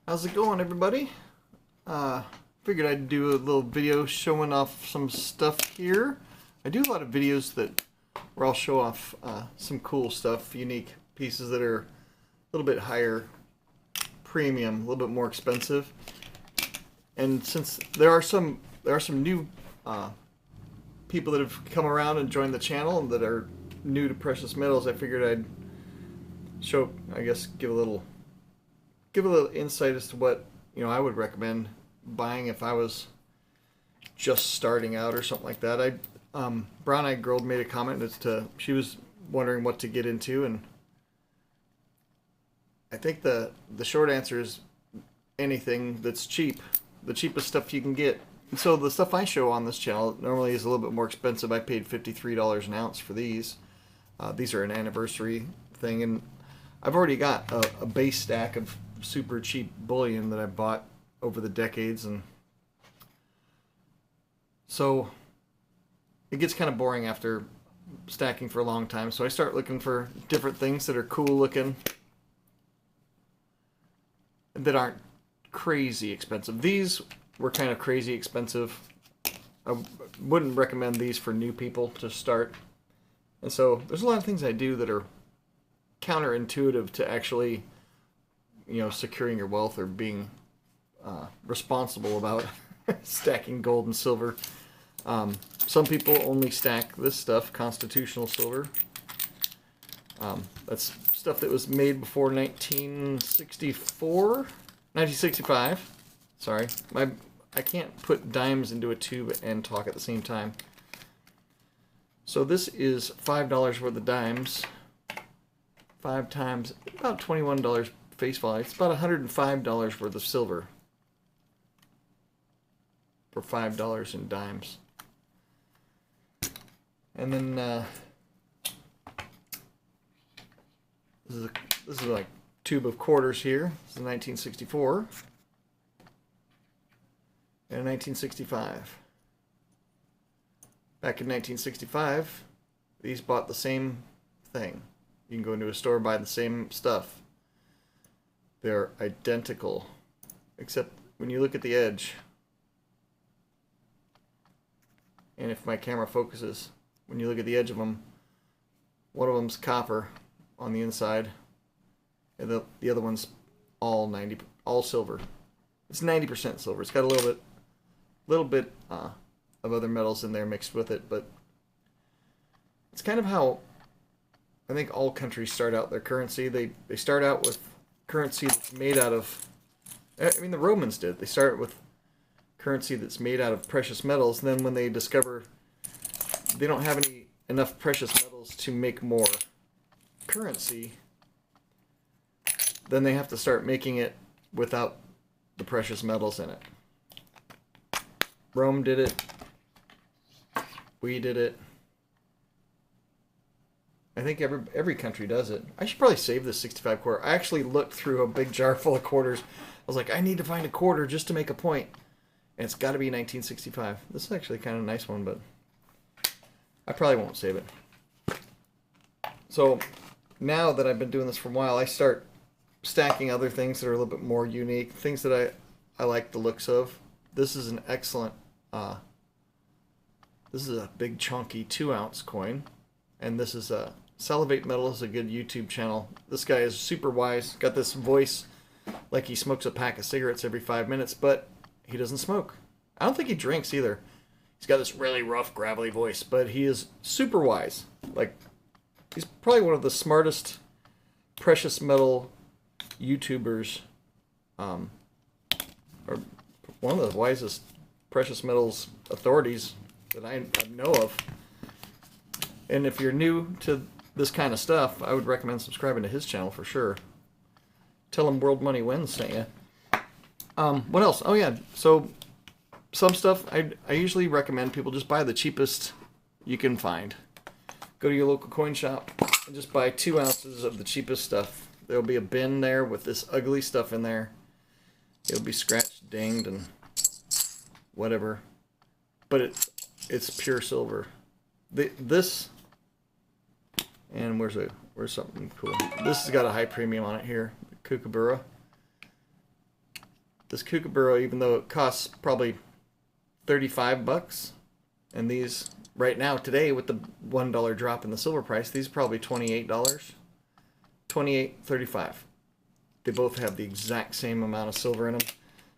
How's it going, everybody? Figured I'd do a little video showing off some stuff here. I do a lot of videos where I'll show off some cool stuff, unique pieces that are a little bit higher premium, a little bit more expensive. And since there are some new people that have come around and joined the channel and that are new to precious metals, I figured I'd show, I guess, give a little insight as to what I would recommend buying if I was just starting out or something like that. Brown Eyed Girl made a comment as to she was wondering what to get into, and I think the short answer is anything that's cheap, the cheapest stuff you can get. And so the stuff I show on this channel normally is a little bit more expensive. I paid $53 an ounce for these. These are an anniversary thing, and I've already got a base stack of super cheap bullion that I bought over the decades, and so it gets kind of boring after stacking for a long time. So I start looking for different things that are cool looking, that aren't crazy expensive. These were kind of crazy expensive. I wouldn't recommend these for new people to start. And so there's a lot of things I do that are counterintuitive to actually securing your wealth or being responsible about stacking gold and silver. Some people only stack this stuff, constitutional silver. That's stuff that was made before 1965. Sorry, I can't put dimes into a tube and talk at the same time. So this is $5 worth of dimes. 5 times about $21 face value. It's about $105 worth of silver for $5 in dimes. And then this is like a tube of quarters here. This is 1964 and 1965. Back in 1965, these bought the same thing. You can go into a store and buy the same stuff. They're identical, except when you look at the edge, and if my camera focuses, when you look at the edge of them, one of them's copper on the inside, and the other one's all silver. It's 90% silver. It's got a little bit of other metals in there mixed with it, but it's kind of how I think all countries start out their currency. They start out with currency that's made out of, I mean, the Romans did. They start with currency that's made out of precious metals, and then when they discover they don't have enough precious metals to make more currency, then they have to start making it without the precious metals in it. Rome did it. We did it. I think every country does it. I should probably save this 65 quarter. I actually looked through a big jar full of quarters. I was like, I need to find a quarter just to make a point. And it's got to be 1965. This is actually kind of a nice one, but I probably won't save it. So now that I've been doing this for a while, I start stacking other things that are a little bit more unique, things that I like the looks of. This is an excellent, this is a big chunky 2-ounce coin, and this is a Salivate Metal is a good YouTube channel. This guy is super wise, got this voice like he smokes a pack of cigarettes every 5 minutes, but he doesn't smoke. I don't think he drinks either. He's got this really rough, gravelly voice, but he is super wise. Like, he's probably one of the smartest precious metal YouTubers, or one of the wisest precious metals authorities that I know of. And if you're new to this kind of stuff, I would recommend subscribing to his channel for sure. Tell him World Money Wins sent you. What else? Oh yeah, so some stuff I usually recommend people just buy the cheapest you can find. Go to your local coin shop and just buy 2 ounces of the cheapest stuff. There'll be a bin there with this ugly stuff in there. It'll be scratched, dinged, and whatever. But it's pure silver. This, and where's something cool? This has got a high premium on it here, Kookaburra. This Kookaburra, even though it costs probably 35 bucks, and these right now today with the $1 drop in the silver price, these are probably $28. $28.35. They both have the exact same amount of silver in them.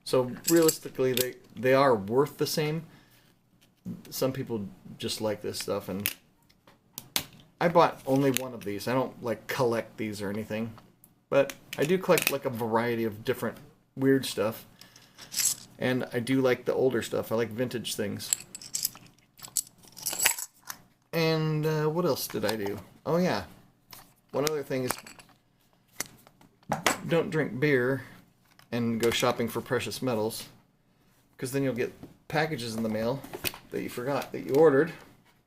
So realistically, they are worth the same. Some people just like this stuff, and I bought only one of these. I don't like collect these or anything, but I do collect like a variety of different weird stuff, and I do like the older stuff. I like vintage things. And what else did I do? Oh yeah, one other thing is don't drink beer and go shopping for precious metals, because then you'll get packages in the mail that you forgot that you ordered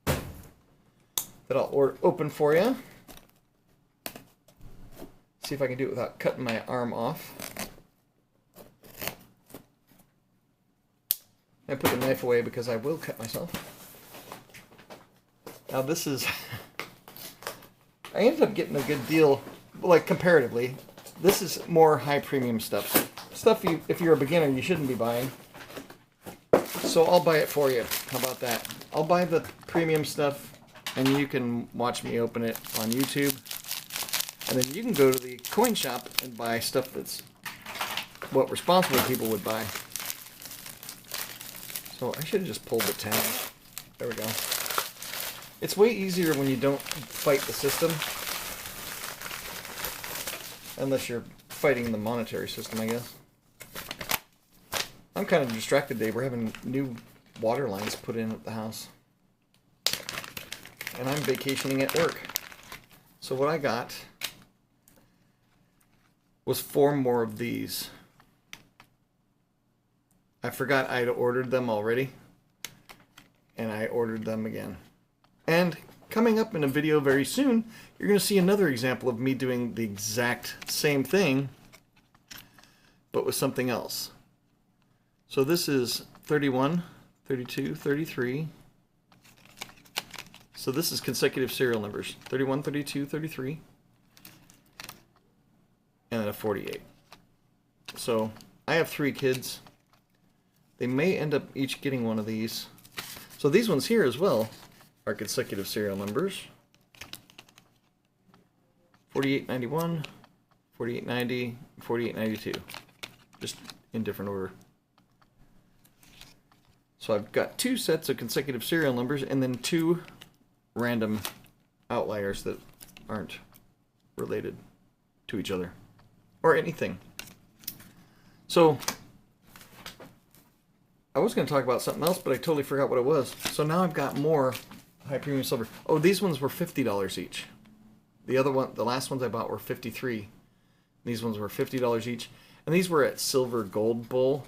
that I'll open for you. See if I can do it without cutting my arm off. I put the knife away because I will cut myself. Now this is... I ended up getting a good deal, like comparatively. This is more high premium stuff. Stuff you, if you're a beginner, you shouldn't be buying. So I'll buy it for you. How about that? I'll buy the premium stuff, and you can watch me open it on YouTube. And then you can go to the coin shop and buy stuff that's what responsible people would buy. So I should have just pulled the tab. There we go. It's way easier when you don't fight the system. Unless you're fighting the monetary system, I guess. I'm kind of distracted today. We're having new water lines put in at the house. And I'm vacationing at work. So what I got was 4 more of these. I forgot I'd ordered them already. And I ordered them again. And coming up in a video very soon, you're going to see another example of me doing the exact same thing, but with something else. So this is 31, 32, 33. So this is consecutive serial numbers. 31, 32, 33. And then a 48. So I have 3 kids. They may end up each getting one of these. So these ones here as well are consecutive serial numbers. 4891, 4890, 4892. Just in different order. So I've got 2 sets of consecutive serial numbers and then 2 random outliers that aren't related to each other or anything. So I was going to talk about something else, but I totally forgot what it was. So now I've got more high premium silver. Oh, these ones were $50 each. The last ones I bought were $53. These ones were $50 each. And these were at Silver Gold Bull,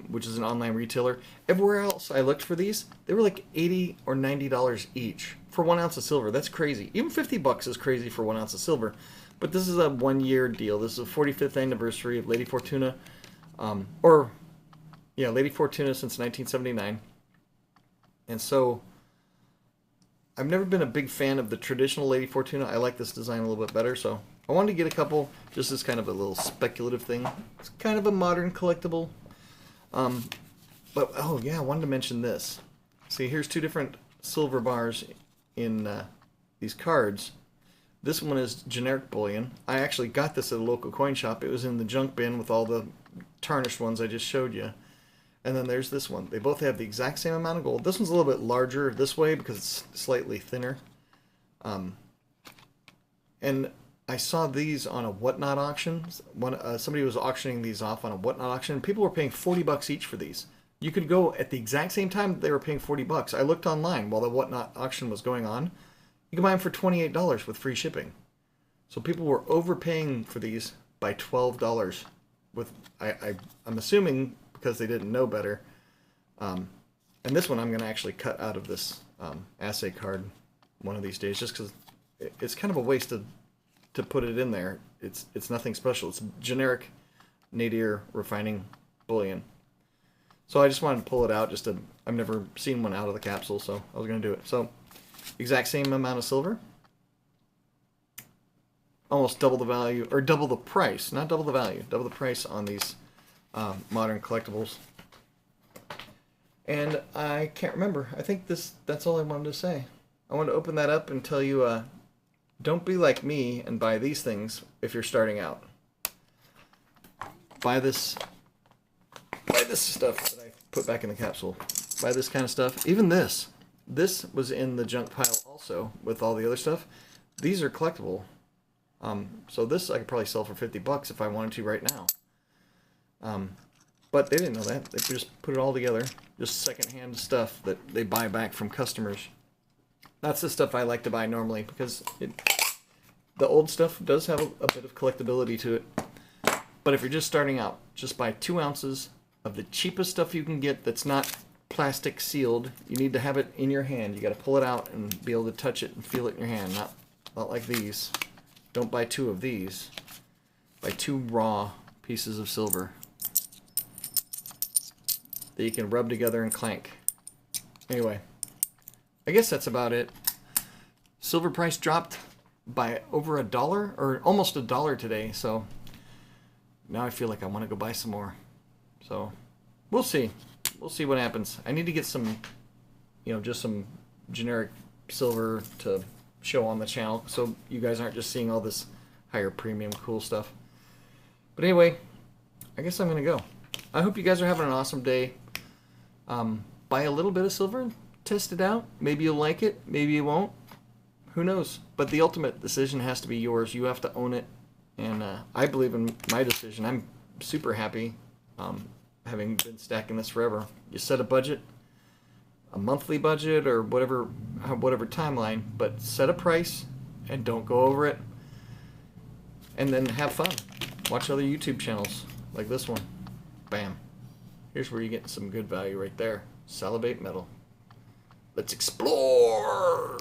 which is an online retailer. Everywhere else I looked for these, they were like $80 or $90 each for 1 ounce of silver. That's crazy. Even 50 bucks is crazy for 1 ounce of silver. But this is a 1-year deal. This is a 45th anniversary of Lady Fortuna. Lady Fortuna since 1979. And so I've never been a big fan of the traditional Lady Fortuna. I like this design a little bit better, so I wanted to get a couple just as kind of a little speculative thing. It's kind of a modern collectible. But oh yeah, I wanted to mention this. See, here's 2 different silver bars in these cards. This one is generic bullion. I actually got this at a local coin shop. It was in the junk bin with all the tarnished ones I just showed you. And then there's this one. They both have the exact same amount of gold. This one's a little bit larger this way because it's slightly thinner. And I saw these on a Whatnot auction. Somebody was auctioning these off on a Whatnot auction. People were paying 40 bucks each for these. You could go at the exact same time they were paying 40 bucks. I looked online while the Whatnot auction was going on. You could buy them for $28 with free shipping. So people were overpaying for these by $12. I'm assuming because they didn't know better. And this one I'm going to actually cut out of this assay card one of these days, just because it's kind of a waste to put it in there. It's nothing special. It's generic nadir refining bullion. So I just wanted to pull it out. I've never seen one out of the capsule, so I was going to do it. So exact same amount of silver. Almost double the value, or double the price. Not double the value, double the price on these modern collectibles. And I can't remember. I think that's all I wanted to say. I want to open that up and tell you, don't be like me and buy these things if you're starting out. Buy this stuff that I put back in the capsule. Buy this kind of stuff. Even this. This was in the junk pile also with all the other stuff. These are collectible. So this I could probably sell for $50 if I wanted to right now. But they didn't know that. They just put it all together. Just secondhand stuff that they buy back from customers. That's the stuff I like to buy normally because the old stuff does have a bit of collectability to it. But if you're just starting out, just buy 2 ounces of the cheapest stuff you can get that's not plastic sealed. You need to have it in your hand. You got to pull it out and be able to touch it and feel it in your hand. Not like these. Don't buy 2 of these. Buy 2 raw pieces of silver that you can rub together and clank. Anyway, I guess that's about it. Silver price dropped by over $1 or almost $1 today, so now I feel like I want to go buy some more. So we'll see. We'll see what happens. I need to get some, just some generic silver to show on the channel so you guys aren't just seeing all this higher premium cool stuff. But anyway, I guess I'm going to go. I hope you guys are having an awesome day. Buy a little bit of silver, test it out. Maybe you'll like it, maybe you won't. Who knows? But the ultimate decision has to be yours. You have to own it. And I believe in my decision. I'm super happy having been stacking this forever. You set a budget, a monthly budget or whatever timeline, but set a price and don't go over it. And then have fun. Watch other YouTube channels like this one. Bam. Here's where you get some good value right there. Salivate metal. Let's explore!